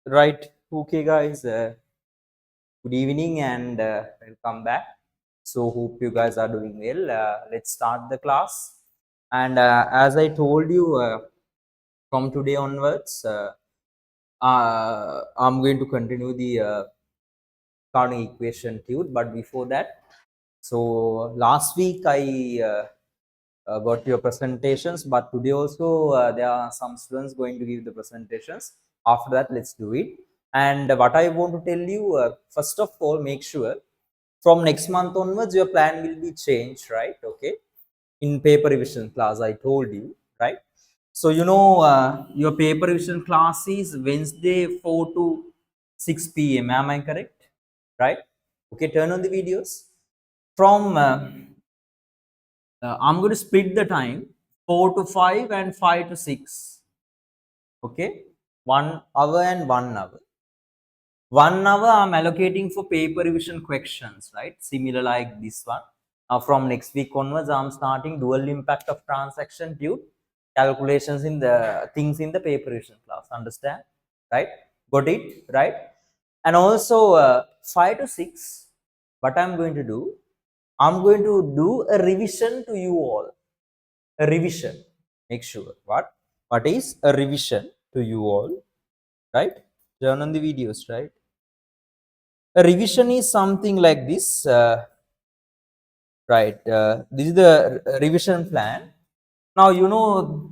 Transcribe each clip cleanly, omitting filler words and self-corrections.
Right. Okay, guys. Good evening and welcome back. So, hope you guys are doing well. Let's start the class. And as I told you, from today onwards, I'm going to continue the counting equation tude. But before that, so last week I got your presentations, but today also there are some students going to give the presentations. After that, let's do it. And what I want to tell you, first of all, make sure from next month onwards your plan will be changed, right? Okay, in paper revision class I told you, right? So your paper revision class is Wednesday 4 to 6 p.m. Am I correct? Right? Okay, turn on the videos. From I'm going to split the time 4 to 5 and 5 to 6. Okay, 1 hour and 1 hour. 1 hour I'm allocating for paper revision questions, right? Similar like this one. From next week onwards, I'm starting dual impact of transaction due calculations in the things in the paper revision class. Understand? Right? Got it? Right? And also 5 to 6, what I'm going to do, I'm going to do a revision to you all. A revision. Make sure. What is a revision to you all? Right? Turn on the videos, right? A revision is something like this, right? This is the revision plan. Now,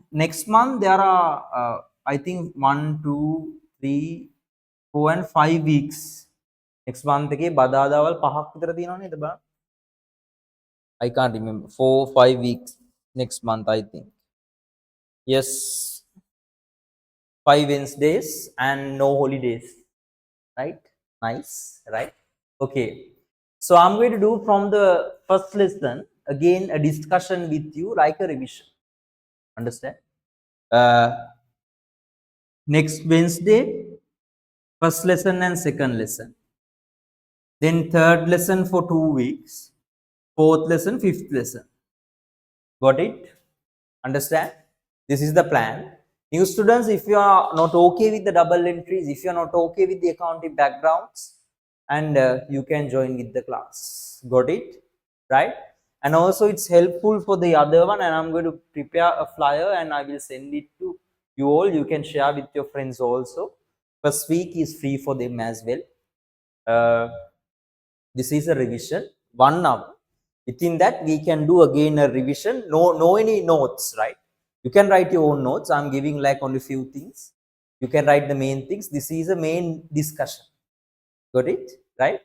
next month there are, I think, 1, 2, 3, 4, and 5 weeks. Next month, okay, badadawal pahak vitara tiyanawa neda ba? I can't remember. 4, 5 weeks next month, I think. Yes, 5 Wednesdays and no holidays. Right? Nice, right? Okay. So I'm going to do from the first lesson again a discussion with you like a revision. Understand? Uh, Next Wednesday, first lesson and second lesson. Then third lesson for 2 weeks. Fourth lesson, fifth lesson. Got it? Understand? This is the plan. New students, if you are not okay with the double entries, if you are not okay with the accounting backgrounds, and you can join with the class. Got it? Right? And also it's helpful for the other one, and I'm going to prepare a flyer and I will send it to you all. You can share with your friends also. First week is free for them as well. Uh, this is a revision, 1 hour. Within that we can do again a revision. No any notes, right? You can write your own notes. I'm giving like only few things. You can write the main things. This is a main discussion. Got it? Right?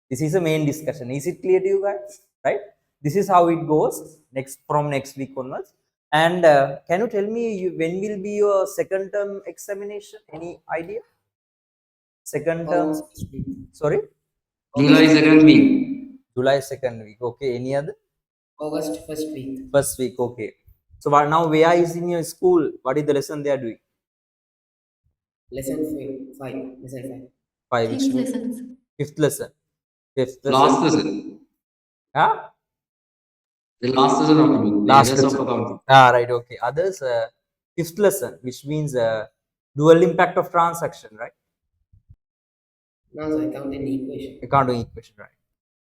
This is a main discussion. Is it clear to you guys? Right? This is how it goes next from next week onwards. And can you tell me when will be your second term examination? Any idea? Second term? August first week. Sorry? July second week. July second week. Okay. Any other? August first week. First week. Okay. So now where is in your school? What is the lesson they are doing? Lesson 5. Lesson 5. Five. Which Fifth means lesson. fifth lesson. Fifth lesson. Last lesson. Huh? The last lesson of the book. The Last others of lesson. accounting. Right. Okay. Others. Fifth lesson, which means dual impact of transaction, right? Now the accounting equation. Accounting equation, right?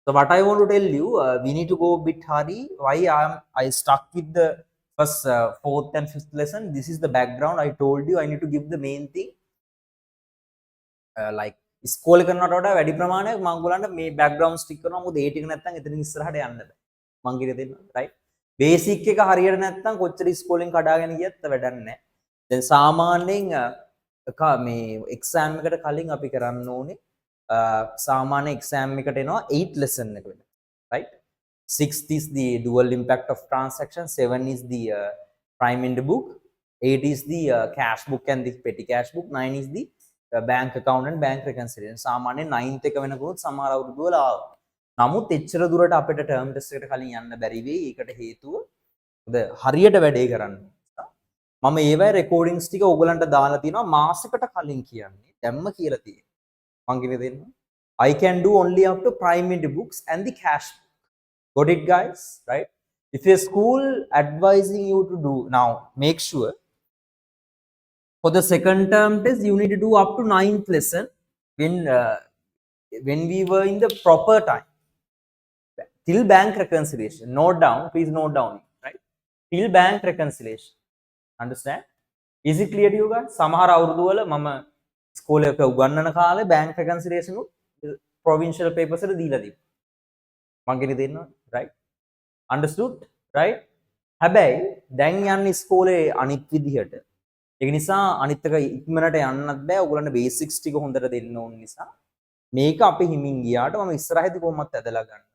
So what I want to tell you, we need to go a bit hurry. Why I stuck with the first, fourth and fifth lesson. This is the background. I told you I need to give the main thing. Like ඉස්කෝලේ කරනවට වඩා වැඩි ප්‍රමාණයක් මම ඔයගලන්ට මේ background stiff කරනවා මොකද ඒ ටික නැත්තම් එතනින් ඉස්සරහට යන්න බෑ මම කියලා දෙන්නම් රයිට් බේසික් එක හරියට නැත්තම් කොච්චර ඉස්කෝලෙන් කඩාගෙන ගියත් වැඩක් නැහැ දැන් සාමාන්‍යයෙන් මේ එක්සෑම් එකට කලින් අපි කරන්න ඕනේ සාමාන්‍ය එක්සෑම් එකට එනවා 8 lesson එක වෙන right 6th is the dual impact of transaction 7 is the prime in the book 8 is the cash book and the petty cash book 9 is the bank account and bank reconciliation සාමාන්‍ය 9th එක වෙනකොට සමහර අවුරුදු වල ආවා. නමුත් එච්චර දුරට අපිට ටර්ම් ටෙස්ට් එකට කලින් යන්න බැරි වෙයි. ඒකට හේතුව හරියට වැඩේ කරන්න. මම ඒවයි රෙකෝඩින්ග්ස් ටික ඕගලන්ට දාලා තිනවා මාසෙකට කලින් කියන්නේ. දැම්ම කියලා තියෙනවා. මං කිව්වේ දෙන්න. I can do only up to primary books and the cash book. Got it guys? Right? If your school advising you to do now, make sure For the second term test, you need to do up to 9th lesson when we were in the proper time. Till bank reconciliation. Note down, please note down, right? Till bank reconciliation. Understand? Is it clear to you guys? සමහර අවුරුදු වල මම school එක උගන්වන කාලේ bank reconciliation provincial papers වල දීලා තිබ්බා. මං කියන්නේ දෙන්නවා, right? Understood? Right? හැබැයි දැන් යන්නේ ස්කෝලේ අනිත් විදිහට. ඒක නිසා අනිත් එක ඉක්මනට යන්නත් බෑ. ඔයගොල්ලන්ට බේසික්ස් ටික හොඳට දෙන්න ඕන නිසා මේක අපි හිමින් ගියාට මම ඉස්සරහදී කොහොමත් ඇදලා ගන්නවා.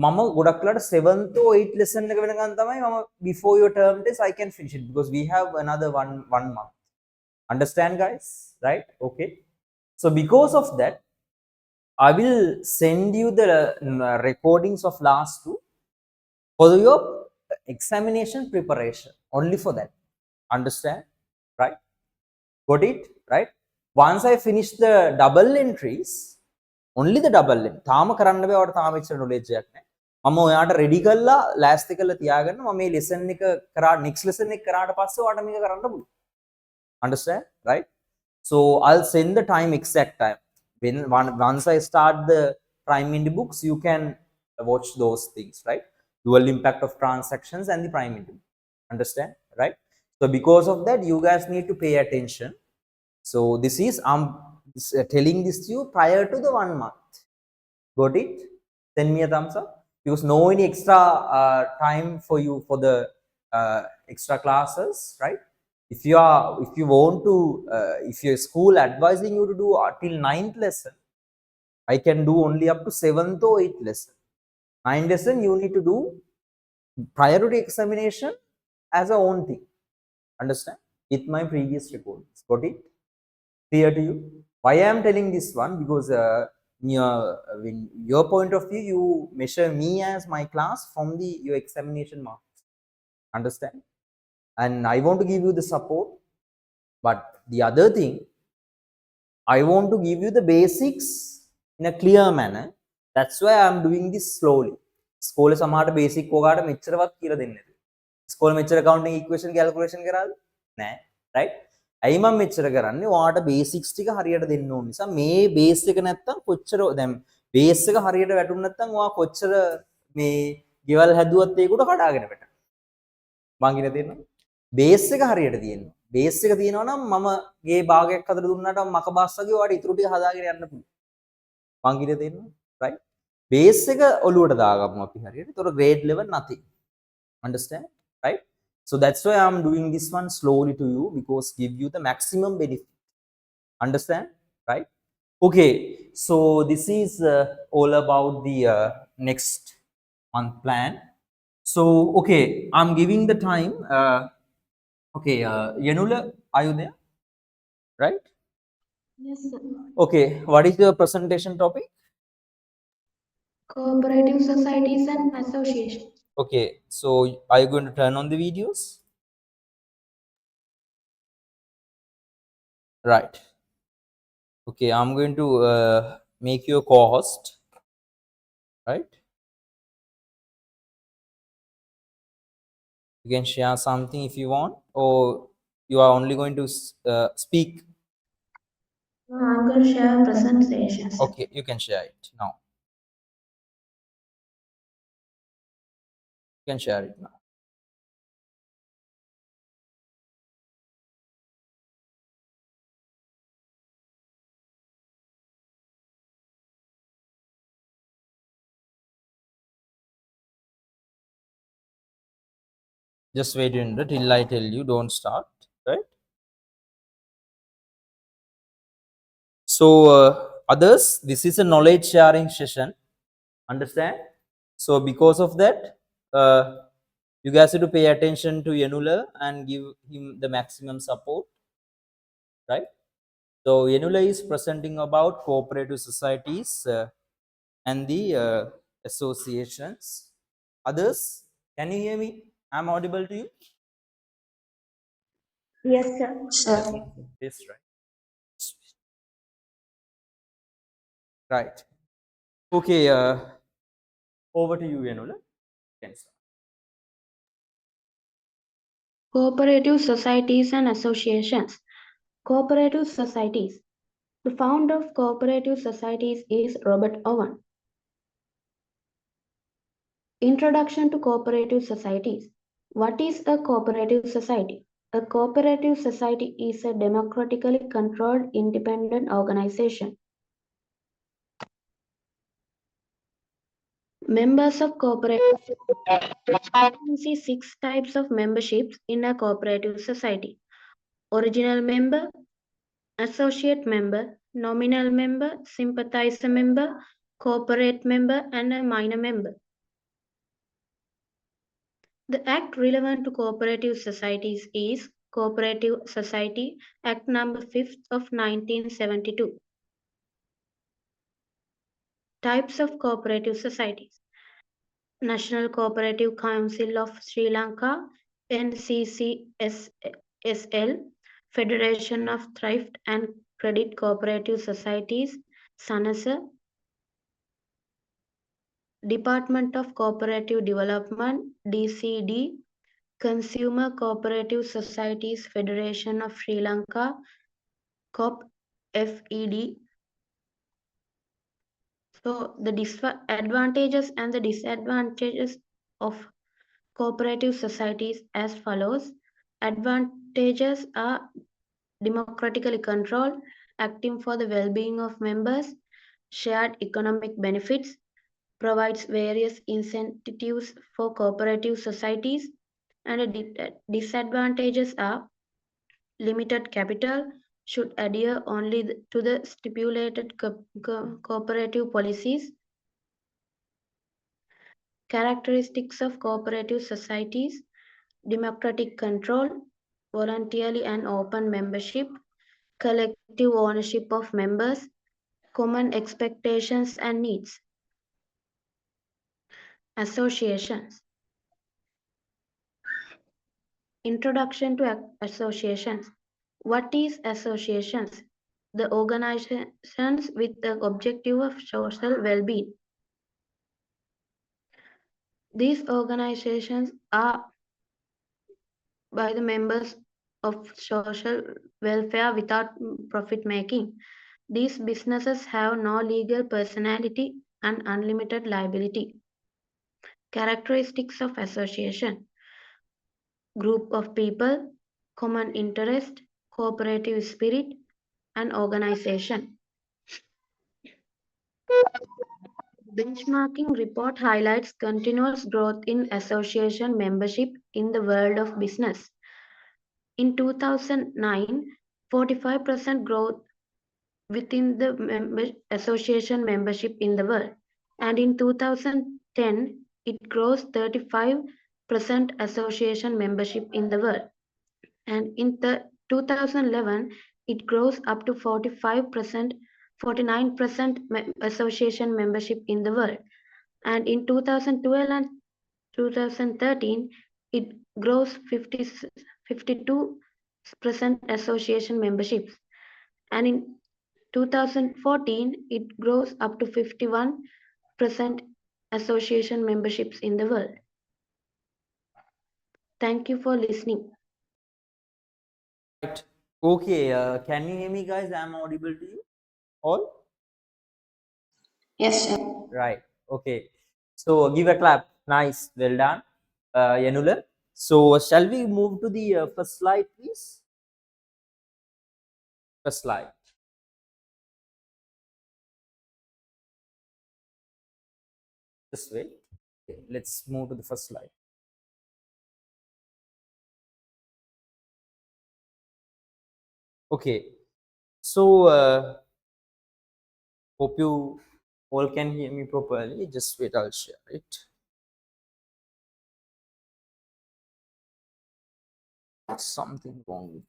මම ගොඩක් වෙලාට 7th or 8th lesson එක වෙනකන් තමයි මම before your term test I can finish it because we have another one month. Understand guys? Right? Okay. So because of that I will send you the recordings of last two for your examination preparation only for that. Understand? Right? Got it? Right? Once I finish the double entries, only the double entry. තාම කරන්න බෑ ඔයාලට තාම එච්චර knowledge එකක් නැහැ. මම ඔයාලට ready කරලා last එකලා තියාගන්න මම මේ lesson එක කරා next lesson එක කරාට පස්සේ ඔයාලට මේක කරන්න පුළුවන්. Understand? Right? So I'll send the time exact time. Once I start the prime in the books, you can watch those things, right? Dual impact of transactions and the prime in the book. Understand? Right? So because of that, you guys need to pay attention. So this is telling this to you prior to the 1 month. Got it? Send me a thumbs up. Because no any extra time for you for the extra classes, right? If you want to, if your school advising you to do till 9th lesson, I can do only up to 7th or 8th lesson. 9th lesson you need to do priority examination as a own thing. Understand? With my previous recordings. Got it? Clear to you? Why I am telling this one? Because in your point of view, you measure me as my class from your examination marks. Understand? And I want to give you the support. But the other thing, I want to give you the basics in a clear manner. That's why I am doing this slowly. School සමහරට basic ඔයාලට මෙච්චරවත් කියලා දෙන්නේ නැහැ. School මෙච්චර accounting equation calculation කරාද? නෑ. Right? ඇයි මම මෙච්චර කරන්නේ? ඔයාලට basics ටික හරියට දෙන්න ඕන නිසා මේ base එක නැත්තම් කොච්චර දැන් base එක හරියට වැටුනේ නැත්තම් ඔයා කොච්චර මේ ගෙවල් හැදුවත් ඒකට කඩාගෙන වැටෙනවා. මං කියන දෙන්නවා. base එක හරියට තියෙනවා. base එක තියෙනවා නම් මම ගේ භාගයක් හදලා දුන්නාට මක බාස් වගේ ඔයාලට ඉතුරු ටික හදාගෙන යන්න පුළුවන්. මං කියන දෙන්නවා. Right? base එක ඔලුවට දාගමු අපි හරියට. ඒතකොට grade level nothing. Understand? Right? So that's why I'm doing this one slowly to you because give you the maximum benefit. Understand? Right? Okay. So this is all about the next month plan. So okay, I'm giving the time. Okay, Yanula, are you there? Right? Yes, sir. Okay. What is your presentation topic? Cooperative societies and associations. Okay. So are you going to turn on the videos? Right. Okay, I'm going to make you a co-host, right? You can share something if you want, or you are only going to speak. No, I'm going to share a presentation. Okay, you can share it now. You can share it now. Just wait till I tell you, don't start, right? So others, this is a knowledge sharing session. Understand? So because of that, you guys have to pay attention to Yanula and give him the maximum support, right? So Yanula is presenting about cooperative societies and the associations. Others, can you hear me? I'm audible to you? Yes, sir. Sir. Yes, right. Right. Okay, over to you, Yanula. Can start. Cooperative societies and associations. Cooperative societies. The founder of cooperative societies is Robert Owen. Introduction to cooperative societies. What is a cooperative society? A cooperative society is a democratically controlled independent organization. Members of cooperative society. You can see 6 types of memberships in a cooperative society. Original member, associate member, nominal member, sympathizer member, corporate member, and a minor member. The act relevant to cooperative societies is Cooperative Society Act number 5th of 1972. Types of cooperative societies. National Cooperative Council of Sri Lanka, NCCSL, Federation of Thrift and Credit Cooperative Societies, SANASA, Department of Cooperative Development, DCD, Consumer Cooperative Societies Federation of Sri Lanka, COP-FED. So the advantages and the disadvantages of cooperative societies as follows. Advantages are democratically controlled, acting for the well-being of members, shared economic benefits, provides various incentives for cooperative societies, and disadvantages are limited capital, should adhere only to the stipulated cooperative policies. Characteristics of cooperative societies: democratic control, voluntary and open membership, collective ownership of members, common expectations and needs. Associations. Introduction to associations. What is associations? The organizations with the objective of social well-being. These organizations are by the members of social welfare without profit making. These businesses have no legal personality and unlimited liability. Characteristics of association: group of people, common interest, cooperative spirit, and organization. Benchmarking report highlights continuous growth in association membership in the world of business. In 2009, 45% growth within the association membership in the world. And in 2010, it grows 35% association membership in the world. And in 2011, it grows up to 45%, 49% association membership in the world. And in 2012 and 2013, it grows 52% association memberships. And in 2014, it grows up to 51% association memberships in the world. Thank you for listening. Right. Okay. Can you hear me, guys? I'm audible to you all? Yes, sir. Right. Okay. So give a clap. Nice. Well done, Yanulan. So shall we move to the first slide, please? First slide. This way. Okay, let's move to the first slide. Okay. So hope you all can hear me properly. Just wait, I'll share it. Something wrong with.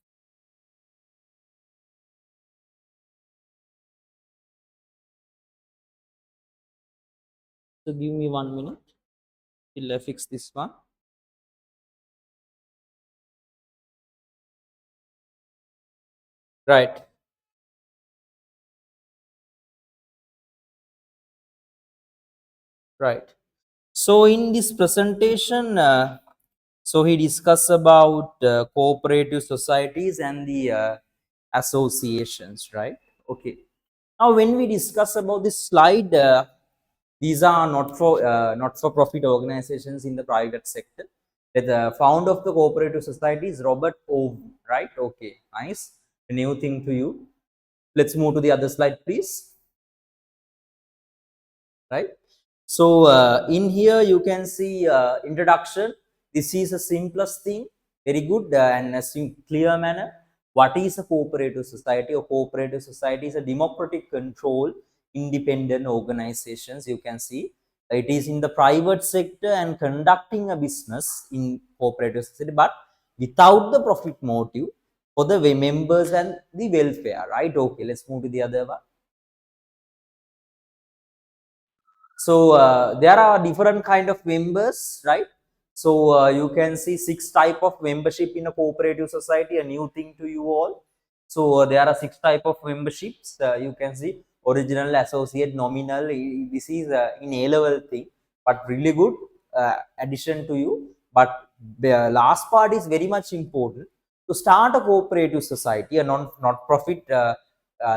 So give me 1 minute till I fix this one. Right. Right. So in this presentation, So he discussed about cooperative societies and the associations, right? Okay. Now, when we discuss about this slide, these are not for profit organizations in the private sector. The founder of the cooperative society is Robert O. Right? Okay, nice. A new thing to you. Let's move to the other slide, please. Right. So in here you can see introduction. This is a simplest thing, very good and a clear manner. What is a cooperative society? A cooperative society is a democratic control, independent organizations. You can see it is in the private sector and conducting a business in cooperative society, but without the profit motive for the members and the welfare. Right? Okay, let's move to the other one. So there are different kind of members, right? So you can see 6 type of membership in a cooperative society, a new thing to you all. So there are 6 type of memberships. You can see original, associate, nominal. This is in A level thing, but really good addition to you. But the last part is very much important. To start a cooperative society, a not profit.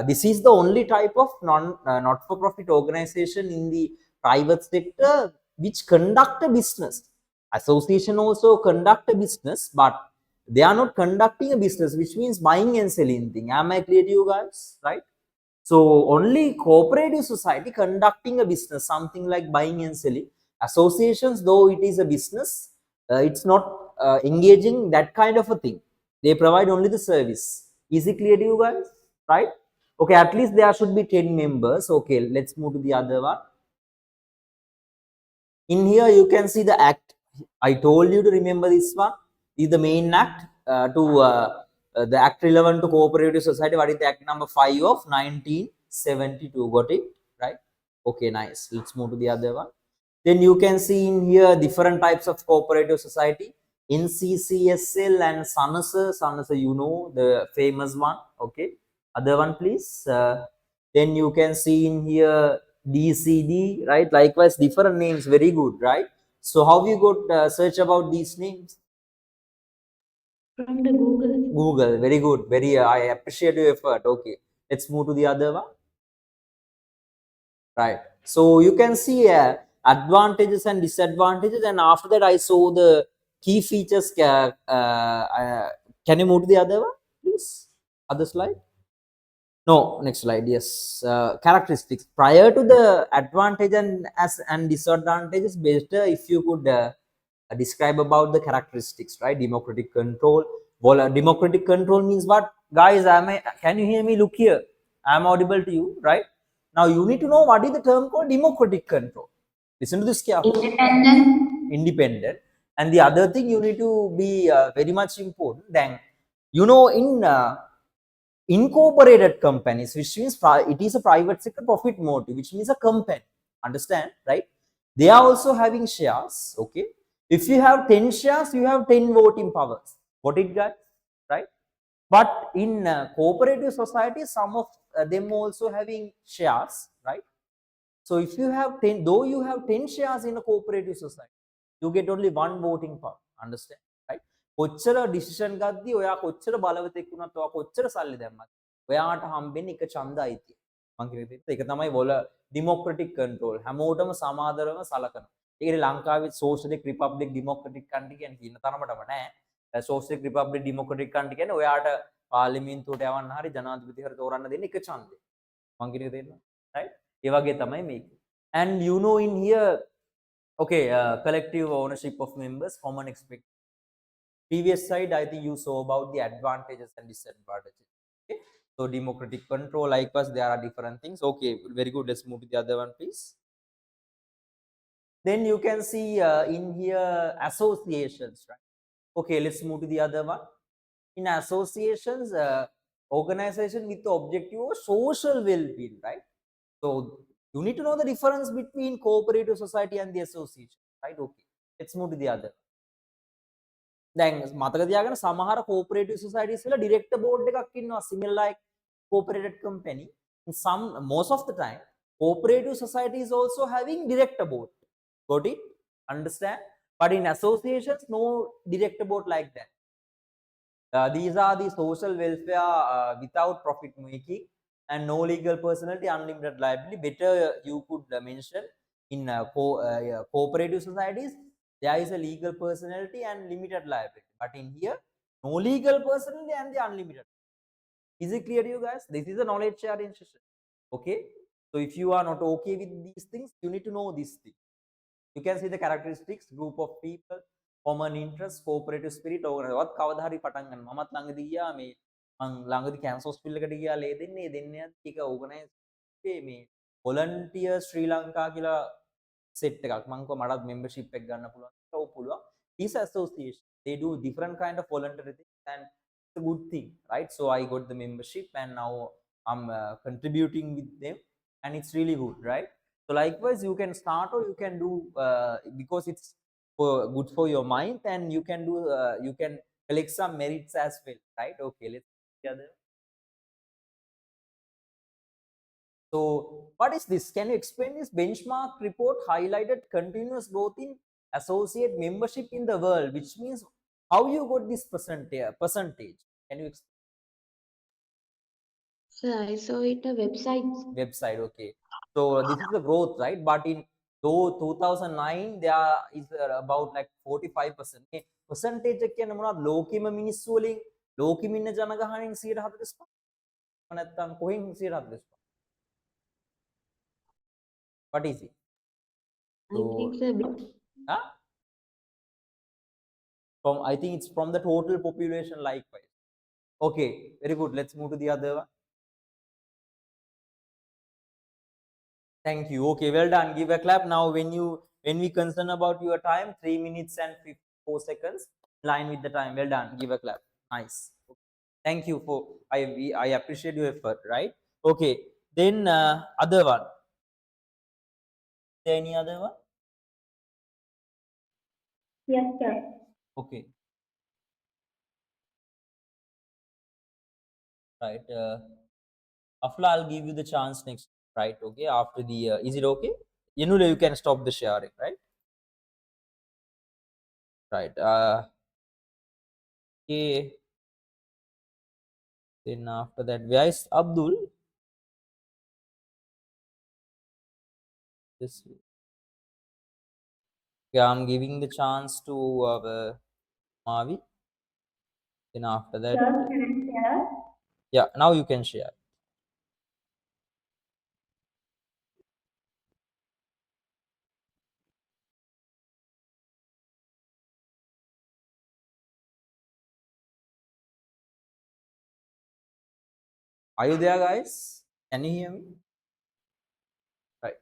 This is the only type of not for profit organization in the private sector which conduct a business. Association also conduct a business, but they are not conducting a business, which means buying and selling thing. Am I clear to you guys? Right? So only cooperative society conducting a business, something like buying and selling. Associations, though it is a business, it's not engaging that kind of a thing. They provide only the service. Is it clear to you guys? Right? Okay, at least there should be 10 members. Okay, let's move to the other one. In here you can see the act. I told you to remember this one is the main act to the act relevant to cooperative society. What is the act number 5 of 1972? Got it? Right? Okay, nice. Let's move to the other one. Then you can see in here different types of cooperative society. NCCSL and Sanasa. Sanasa, you know, the famous one. Okay. Other one, please. Then you can see in here DCD, right? Likewise, different names, very good, right? So how you got search about these names? From the Google. Google, very good, very. I appreciate your effort. Okay, let's move to the other one. Right. So you can see advantages and disadvantages, and after that, I saw the key features. Can you move to the other one, please? Other slide. No, next slide. Yes, characteristics prior to the advantage and disadvantages. Better if you could describe about the characteristics, right? Democratic control. Well, democratic control means what, guys? Can you hear me? Look here. I'm audible to you, right? Now you need to know what is the term called democratic control. Listen to this carefully. Independent. Independent, and the other thing you need to be very much important. Then you know in incorporated companies, which means it is a private sector profit motive, which means a company. Understand, right? They are also having shares. Okay, if you have 10 shares, you have 10 voting powers. Got it, guys? Right? But in cooperative society, some of them also having shares, right? So if you have 10, though you have 10 shares in a cooperative society, you get only one voting power. Understand? Right? කොච්චර decision ගද්දී ඔයා කොච්චර බලවතෙක් වුණත් ඔයා කොච්චර සල්ලි දැම්මත් ඔයාට හම්බෙන්නේ එක ඡන්ද අයිතිය. මම කියන විදිහට ඒක තමයි වල democratic control. හැමෝටම සමාදරව සලකනවා. ඒකේ ලංකාවේ socialist republic democratic country කියන තරමටම නෑ. socialist republic democratic country කියන්නේ ඔයාට පාර්ලිමේන්තුවට යවන්න හරි ජනාධිපති හරි තෝරන්න දෙන්නේ එක ඡන්දේ. මම කියන එක තේරෙනවද? Right? ඒ වගේ තමයි මේක. And you know in here, okay, collective ownership of members, common expectation. Previous slide, I think you saw about the advantages and disadvantages. Okay, so democratic control, likewise, there are different things. Okay, very good. Let's move to the other one, please. Then you can see in here associations, right? Okay, let's move to the other one. In associations, organization with the objective of social well-being, right? So you need to know the difference between cooperative society and the association, right? Okay, let's move to the other. දැන් මතක තියාගන්න සමහර cooperative societies වල director board එකක් ඉන්නවා similar like cooperated company. In some, most of the time, cooperative society is also having director board. Got it? Understand? But in associations, no direct about like that. These are the social welfare without profit making and no legal personality, unlimited liability. Better you could mention in cooperative societies, there is a legal personality and limited liability. But in here, no legal personality and the unlimited. Is it clear to you guys? This is a knowledge sharing session. Okay. So if you are not okay with these things, you need to know these things. You can see the characteristics, group of people, common interest, cooperative spirit, ඔවත් කවදා හරි පටන් ගන්න. මමත් ළඟදී ගියා මේ මං ළඟදී කැන්සර් හොස්පිටල් එකට ගියා ලේ දෙන්නේ. දෙන්නේ ටික ඕගනයිස් මේ volunteer ශ්‍රී ලංකා කියලා set එකක්. මං කිව්වා මටත් membership එක ගන්න පුළුවන්. ඔව් පුළුවන්. These associations, they do different kind of voluntary things and it's a good thing, right? So I got the membership and now I'm contributing with them and it's really good, right? So likewise, you can start or you can do because it's good for your mind, and you can do you can collect some merits as well, right? Okay, let's together. So what is this? Can you explain this? Benchmark report highlighted continuous growth in associate membership in the world, which means how you got this percentage? Can you explain? So I saw it a Website, okay. So this is the growth, right? But in though 2009 there is about like 45%. Okay. Percentage එක කියන්නේ මොනවද? ලෝකෙම මිනිස්සු වලින් ලෝකෙම ඉන්න ජනගහනයෙන් 145. නැත්තම් කොහෙන් 145? What is it? I think so. Huh? I think it's from the total population likewise. Okay, very good. Let's move to the other one. Thank you. Okay, well done. Give a clap. Now when we concern about your time, 3 minutes and 54 seconds, line with the time. Well done. Give a clap. Nice. Thank you for I appreciate your effort, right? Okay. Then other one. Is there any other one? Yes, sir. Okay. Right. Afla, I'll give you the chance next, right? Okay. After the is it okay? You know you can stop the sharing, right? Right. Okay. Then after that, where is Abdul? This. Okay, I'm giving the chance to Mavi. Then after that, Sir, can I share? yeah, now you can share. Are you there, guys? Can you hear me? Right.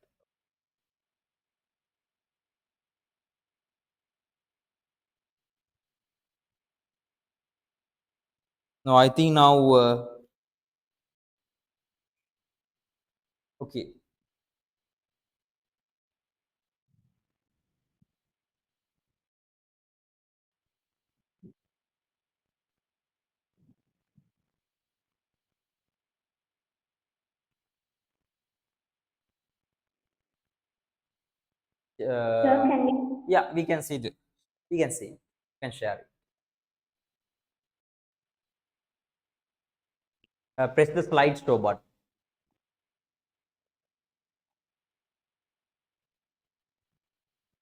No, I think now. Okay. Sir, can you? Yeah, we can see it. We can see. You can share it. Press the slideshow button.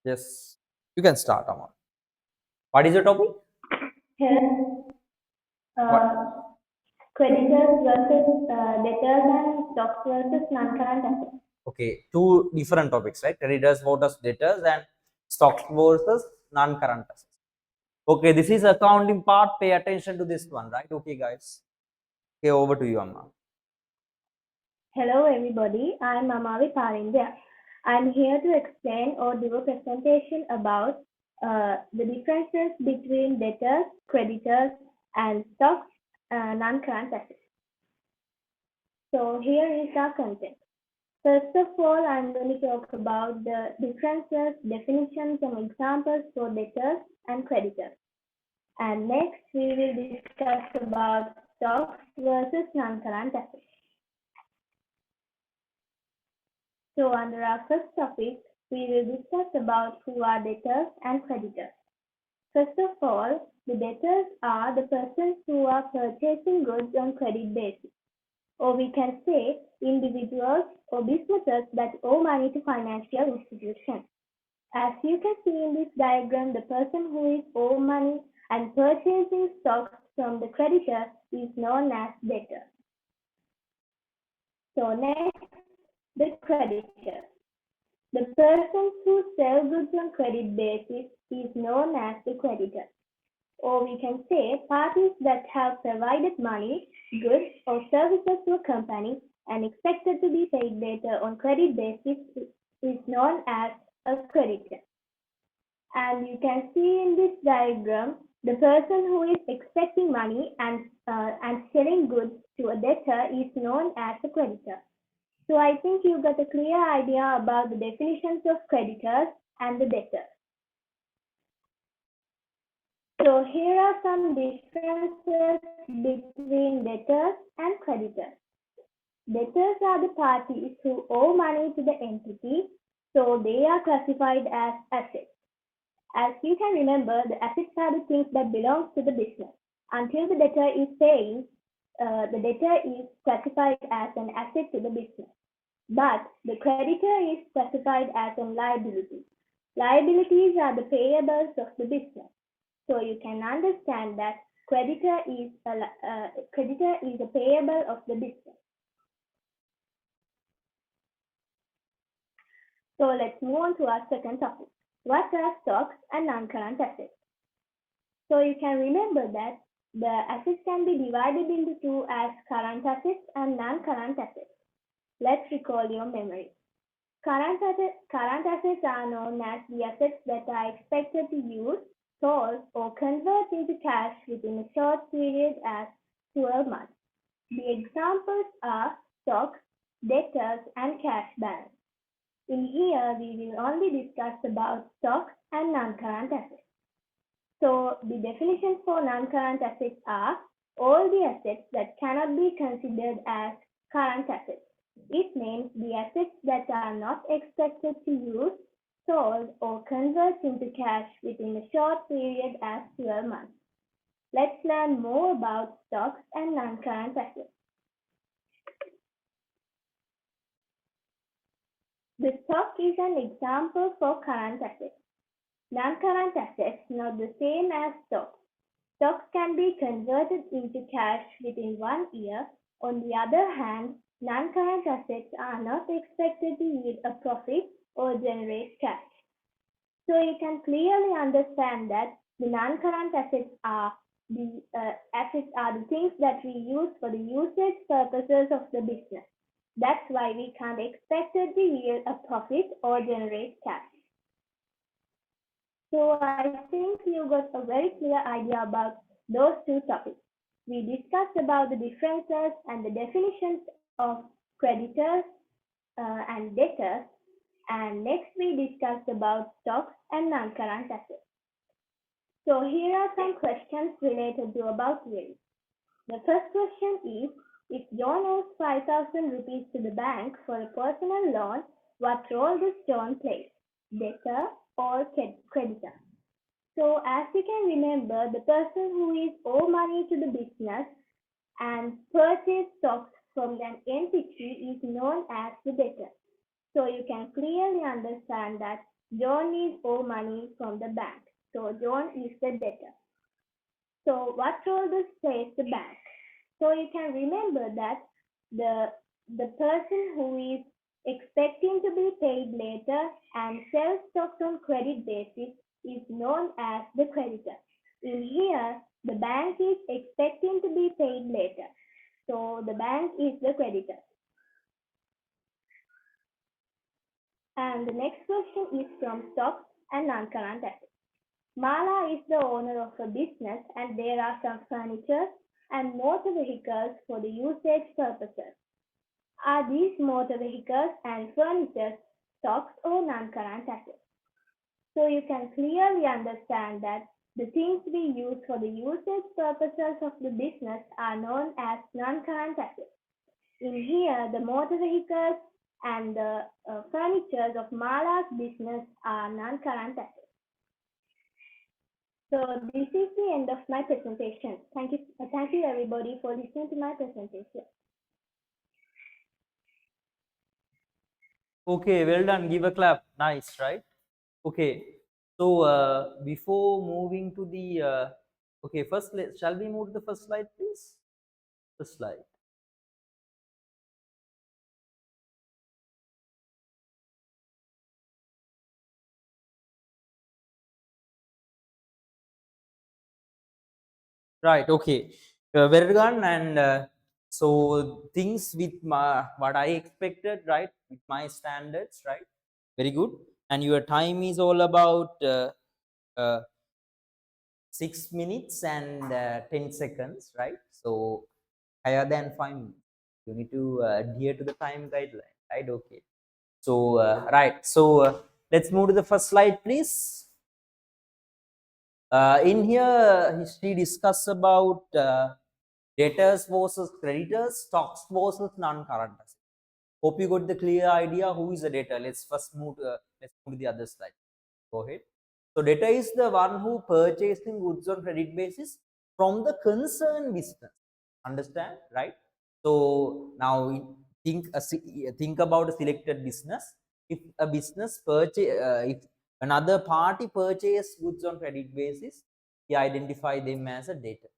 Yes, you can start, Amar. What is the topic? Here, What? creditors versus debtors and stocks versus non-current assets. Okay, two different topics, right? Creditors versus debtors and stocks versus non-current assets. Okay, this is accounting part. Pay attention to this one, right? Okay, guys. Okay, over to you, Amma. Hello, everybody. I'm Mamavi Parindya. I'm here to explain or do a presentation about the differences between debtors, creditors, and stocks, non-current assets. So here is our content. First of all, I'm going to talk about the differences, definitions, and examples for debtors and creditors. And next, we will discuss about stocks versus non-current assets. So under our first topic, We will discuss about who are debtors and creditors. First of all, the debtors are the persons who are purchasing goods on credit basis, or we can say individuals or businesses that owe money to financial institutions. As you can see in this diagram, the person who is owed money and purchasing stocks from the creditor is known as debtor. So next, the creditor. The persons who sell goods on credit basis is known as the creditor. Or we can say parties that have provided money, goods or services to a company and expected to be paid later on credit basis is known as a creditor. And you can see in this diagram, the person who is expecting money and selling goods to a debtor is known as a creditor. So I think you got a clear idea about the definitions of creditors and the debtors. So here are some differences between debtors and creditors. Debtors are the parties who owe money to the entity, so they are classified as assets. As you can remember, the assets are the things that belong to the business. Until the debtor is paying, the debtor is classified as an asset to the business. But the creditor is classified as a liability. Liabilities are the payables of the business. So you can understand that creditor is a payable of the business. So let's move on to our second topic. What are stocks and non-current assets? So you can remember that the assets can be divided into two as current assets and non-current assets. Let's recall your memory. Current assets are known as the assets that are expected to use, sold, or convert into cash within a short period as 12 months. The examples are stocks, debtors, and cash balance. In here, we will only discuss about stocks and non-current assets. So the definitions for non-current assets are all the assets that cannot be considered as current assets. It means the assets that are not expected to use, sold, or convert into cash within a short period as 12 months. Let's learn more about stocks and non-current assets. The stock is an example for current assets. Non-current assets not the same as stocks. Stocks can be converted into cash within 1 year. On the other hand, non-current assets are not expected to yield a profit or generate cash. So you can clearly understand that the non-current assets are the things that we use for the usage purposes of the business. That's why we can't expect it to yield a profit or generate cash. So I think you got a very clear idea about those two topics. We discussed about the differences and the definitions of creditors and debtors, and next we discussed about stocks and non-current assets. So here are some questions related to about wills. The first question is, if John owes 5,000 rupees to the bank for a personal loan, what role does John play? Debtor or creditor? So as you can remember, the person who is owe money to the business and purchase stocks from an entity is known as the debtor. So you can clearly understand that John is owe money from the bank. So John is the debtor. So what role does plays the bank? So you can remember that the person who is expecting to be paid later and sells stocks on credit basis is known as the creditor. In here, the bank is expecting to be paid later. So the bank is the creditor. And the next question is from stocks and non-current assets. Mala is the owner of a business and there are some furniture and motor vehicles for the usage purposes. Are these motor vehicles and furniture stocks or non-current assets? So you can clearly understand that the things we use for the usage purposes of the business are known as non-current assets. In here, the motor vehicles and the furnitures of Mala's business are non-current assets. So this is the end of my presentation. Thank you everybody for listening to my presentation. Okay, well done. Give a clap. Nice, right? Okay. So before moving to the okay, first shall we move to the first slide, please? First slide. Right. Okay. Well done. And so things with what I expected, right? With my standards, right? Very good. And your time is all about 6 minutes and 10 seconds, right? So higher than 5 minutes. You need to adhere to the time guideline, right? Okay. So right. So let's move to the first slide, please. In here, history discuss about debtors versus creditors, stocks versus non-current assets. Hope you got the clear idea who is a debtor. Let's first move to the other slide. Go ahead. So debtor is the one who purchasing goods on credit basis from the concerned business. Understand, right? So now think about a selected business. If a business if another party purchase goods on credit basis, we identify them as a debtor.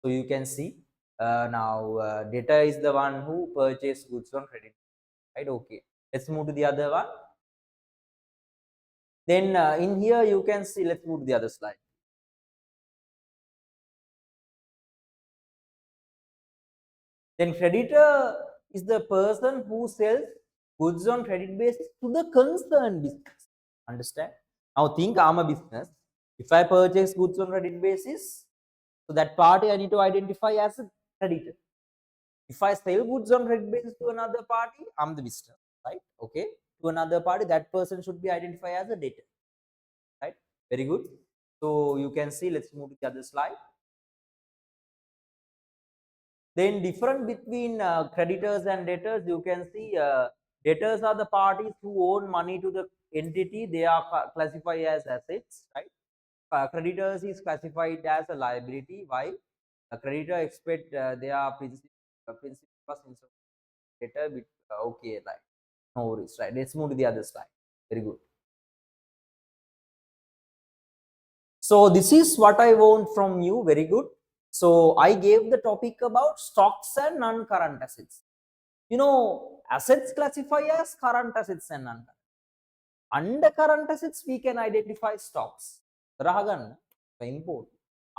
So you can see now debtor is the one who purchase goods on credit, right? Okay, let's move to the other one. Then in here you can see, let's move to the other slide. Then creditor is the person who sells goods on credit basis to the concerned business. Understand? Now think I'm a business. If I purchase goods on credit basis, so that party I need to identify as a creditor. If I sell goods on credit basis to another party, I'm the business, right? Okay. To another party, that person should be identified as a debtor, right? Very good. So you can see, let's move to the other slide. Then different between creditors and debtors, you can see debtors are the parties who own money to the entity. They are classified as assets, right? Creditors is classified as a liability. Why? A creditor expect they are principal instead of debtor. With, okay, right? No worries, right? Let's move to the other slide. Very good. So this is what I want from you. Very good. So I gave the topic about stocks and non-current assets. You know, assets classify as current assets and non-current. Under current assets, we can identify stocks. Rahagan, import.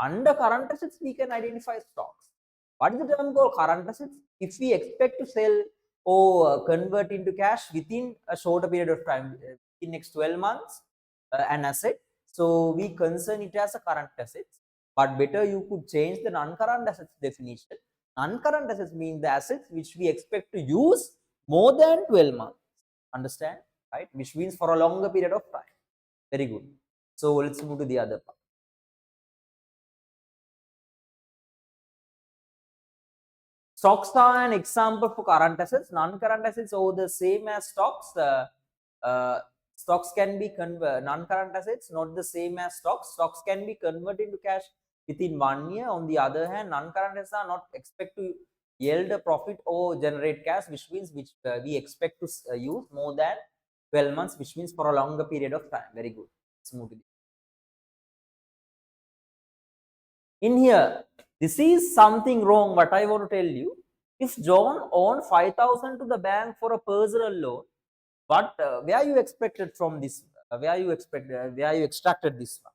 Under current assets, we can identify stocks. What is the term called current assets? If we expect to sell or convert into cash within a shorter period of time, in next 12 months, an asset, so we concern it as a current asset. But better you could change the non-current assets definition. Non-current assets mean the assets which we expect to use more than 12 months. Understand? Right? Which means for a longer period of time. Very good. So let's move to the other part. Stocks are an example for current assets. Non-current assets are the same as stocks. Stocks can be non-current assets, not the same as stocks. Stocks can be converted into cash within 1 year. On the other hand, non-current assets are not expect to yield a profit or generate cash, which means we expect to use more than 12 months, which means for a longer period of time. Very good. Let's move to in here. This is something wrong. What I want to tell you, if John owned 5,000 to the bank for a personal loan, what where you expected from this? Where you extracted this one?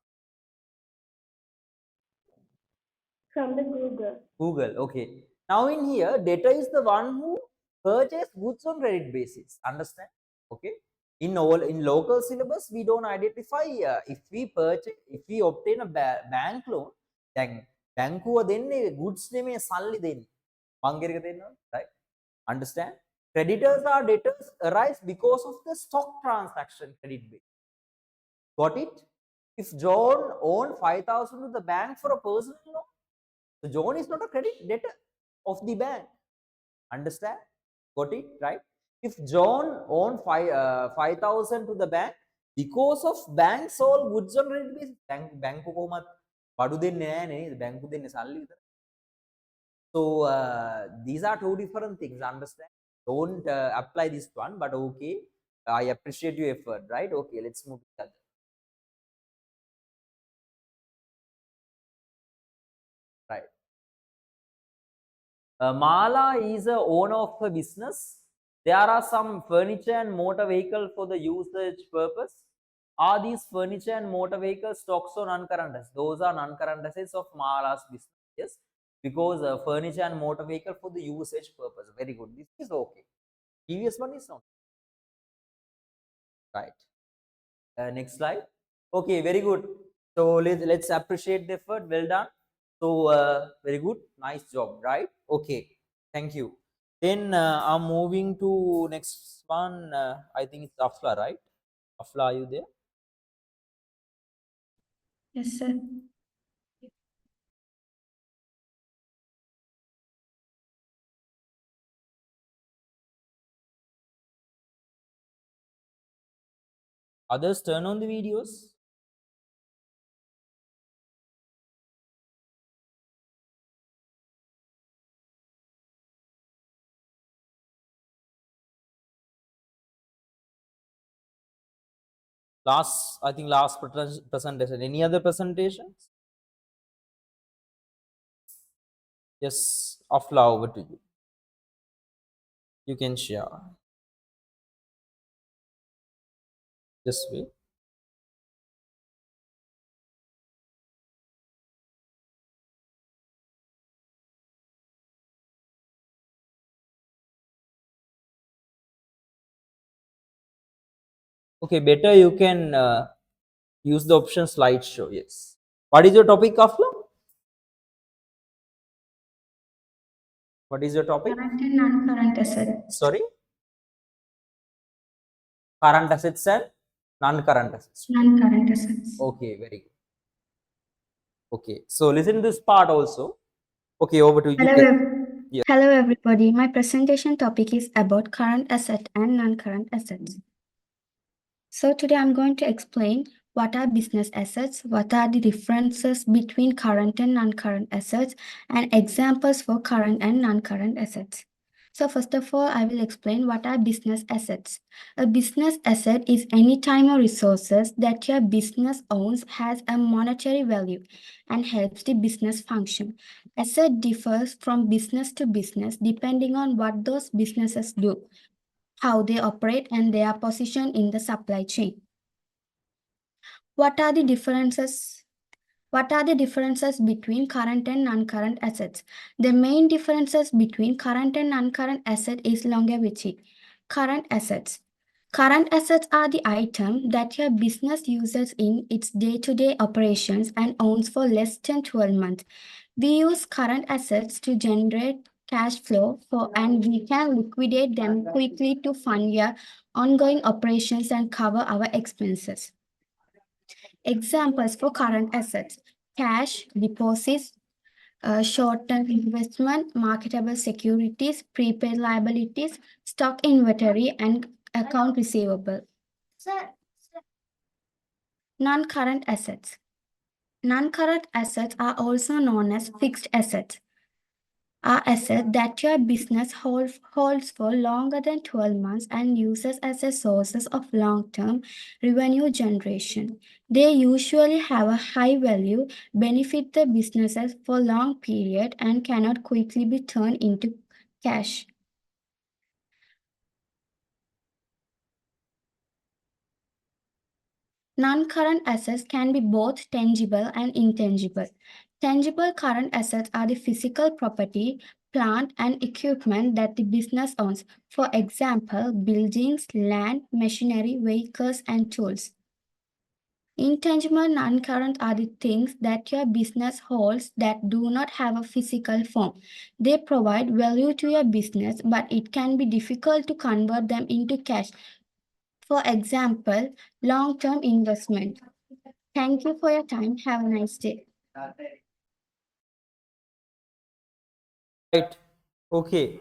From the Google. Google. Okay. Now in here, data is the one who purchase goods on credit basis. Understand? Okay. In local syllabus, we don't identify if we obtain a bank loan, then බැංකුව දෙන්නේ goods නෙමෙයි සල්ලි දෙන්නේ. මංගිරක දෙන්නවා, right? Understand? Creditors are debtors arise because of the stock transaction credit bill. Got it? If John owned 5,000 to the bank for a personal loan, so John is not a credit debtor of the bank. Understand? Got it? Right? If John owned 5,000 to the bank, because of bank sold goods on credit basis, bank කොහොමත් බඩු දෙන්නේ නැහැ නේද? බැංකු දෙන්නේ සල්ලි විතර. So these are two different things. Understand? Don't apply this one, but okay. I appreciate your effort, right? Okay, let's move to the other. Right. Mala is a owner of a business. There are some furniture and motor vehicle for the usage purpose. Are these furniture and motor vehicles stocks or non-current assets? Those are non-current assets of Mala's business. Yes, because furniture and motor vehicle for the usage purpose. Very good. This is okay. Previous one is not. Right. Next slide. Okay, very good. So let's appreciate the effort. Well done. So very good. Nice job. Right. Okay. Thank you. Then I'm moving to next one. I think it's Afla, right? Afla, are you there? Yes, sir. Others, turn on the videos. I think last presentation. Any other presentations? Yes, Afla, over to you. You can share. Just wait. Okay, better you can use the option slideshow. Yes. What is your topic, Afla? What is your topic? Current and non-current assets. Sorry? Current assets and non-current assets. Non-current assets. Okay, very good. Okay, so listen to this part also. Okay, over to you. Yes. Hello, everybody. My presentation topic is about current asset and non-current assets. So today I'm going to explain what are business assets, what are the differences between current and non-current assets, and examples for current and non-current assets. So first of all, I will explain what are business assets. A business asset is any time or resources that your business owns, has a monetary value, and helps the business function. Asset differs from business to business depending on what those businesses do, how they operate, and their position in the supply chain. What are the differences? What are the differences between current and non-current assets? The main differences between current and non-current asset is longevity. Current assets. Current assets are the item that your business uses in its day-to-day operations and owns for less than 12 months. We use current assets to generate cash flow and we can liquidate them quickly to fund your ongoing operations and cover our expenses. Examples for current assets: cash, deposits, short-term investment, marketable securities, prepaid liabilities, stock inventory, and account receivable. Non-current assets. Non-current assets are also known as fixed assets. Are assets that your business holds for longer than 12 months and uses as a sources of long-term revenue generation. They usually have a high value, benefit the businesses for long period, and cannot quickly be turned into cash. Non-current assets can be both tangible and intangible. Tangible current assets are the physical property, plant, and equipment that the business owns. For example, buildings, land, machinery, vehicles, and tools. Intangible non-current are the things that your business holds that do not have a physical form. They provide value to your business, but it can be difficult to convert them into cash. For example, long-term investment. Thank you for your time. Have a nice day. Right. Okay.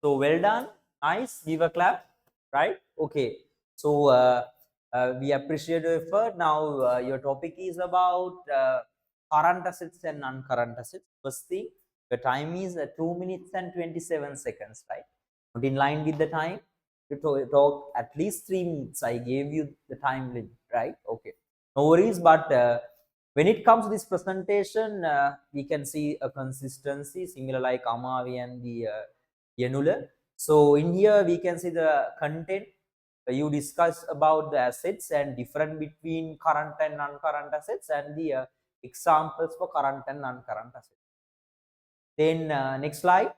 So well done. Nice. Give a clap. Right? Okay. So we appreciate your effort. Now your topic is about current assets and non-current assets. First thing, the time is 2 minutes and 27 seconds, right? Not in line with the time. To talk at least 3 minutes. I gave you the time limit, right? Okay. No worries, but when it comes to this presentation, we can see a consistency similar like Amavi and the Yenula. So in here we can see the content. You discuss about the assets and difference between current and non-current assets and the examples for current and non-current assets. Then next slide.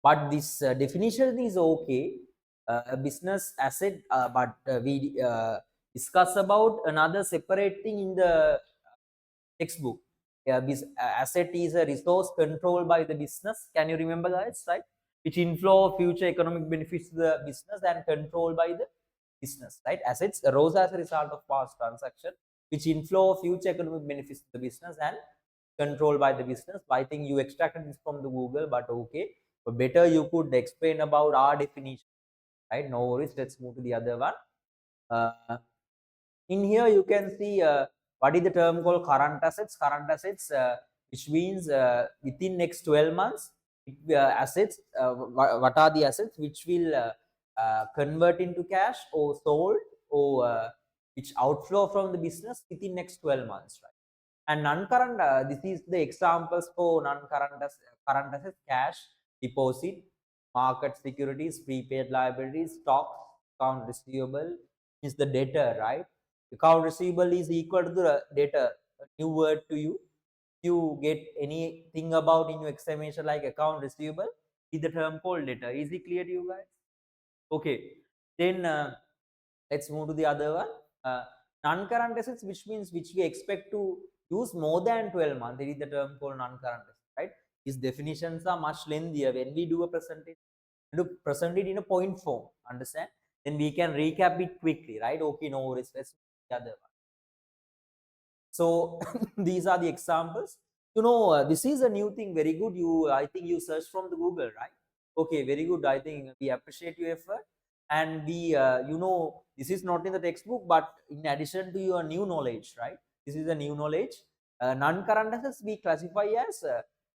But this definition is okay. A business asset, but we discuss about another separate thing in the textbook. Asset is a resource controlled by the business. Can you remember, guys? Right? Which inflow future economic benefits to the business and controlled by the business. Right? Assets arose as a result of past transaction, which inflow future economic benefits to the business and controlled by the business. I think you extracted this from the Google, but okay. But better you could explain about our definition. Right? No worries. Let's move to the other one. In here you can see what is the term called current assets. Current assets, which means within next 12 months, assets, what are the assets which will convert into cash or sold or which outflow from the business within next 12 months, right? And non-current, this is the examples for non-current current assets: cash, deposit, market securities, prepaid liabilities, stocks, account receivable is the debtor, right? Account receivable is equal to the debtor. A new word to you. If you get anything about in your examination like account receivable, is the term called debtor. Is it clear to you guys? Okay. Then let's move to the other one. Non-current assets, which means which we expect to use more than 12 months. It is the term called non-current assets, right? These definitions are much lengthier. When we do a presentation, to present it in a point form, understand? Then we can recap it quickly, right? Okay, no worries. Let's the other one. So these are the examples. You know, this is a new thing. Very good. I think you searched from the Google, right? Okay, very good. I think we appreciate your effort. And we, you know, this is not in the textbook, but in addition to your new knowledge, right? This is a new knowledge. Non-current assets we classify as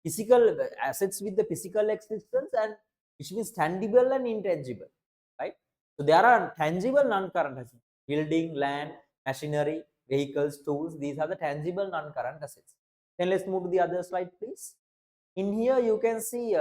physical assets with the physical existence, and which means tangible and intangible, right? So there are tangible non-current assets: building, land, machinery, vehicles, tools. These are the tangible non-current assets. Then let's move to the other slide, please. In here you can see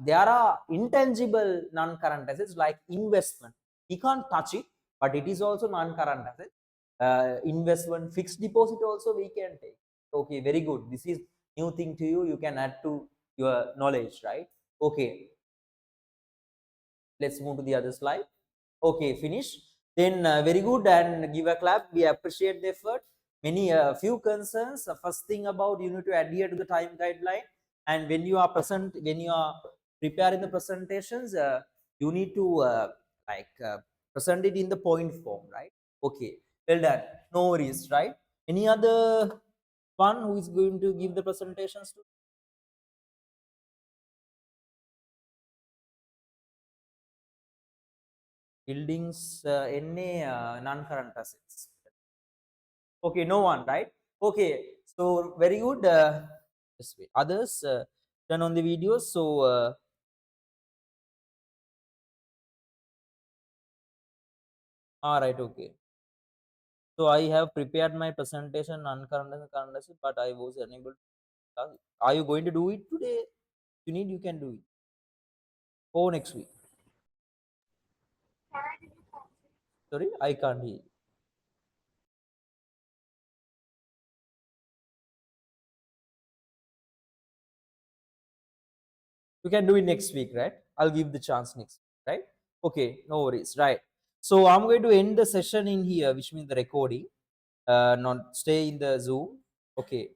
there are intangible non-current assets like investment. We can't touch it, but it is also non-current asset. Investment, fixed deposit also we can take. Okay, very good. This is new thing to you. You can add to your knowledge, right? Okay. Let's move to the other slide. Okay, finish. Then very good, and give a clap. We appreciate the effort. Many few concerns. First thing about, you need to adhere to the time guideline, and when you are preparing the presentations, you need to present it in the point form, right? Okay, well done. No worries, right? Any other one who is going to give the presentations to? Buildings, any non-current assets. Okay, no one, right? Okay, so very good. Just wait. Others, turn on the videos. So all right, okay. So I have prepared my presentation on current and current assets, but I was unable to. Are you going to do it today? If you need, you can do it. Or next week. Sorry, I can't hear. You can do it next week, right? I'll give the chance next week, right? Okay, no worries, right? So I'm going to end the session in here, which means the recording. Not stay in the Zoom. Okay.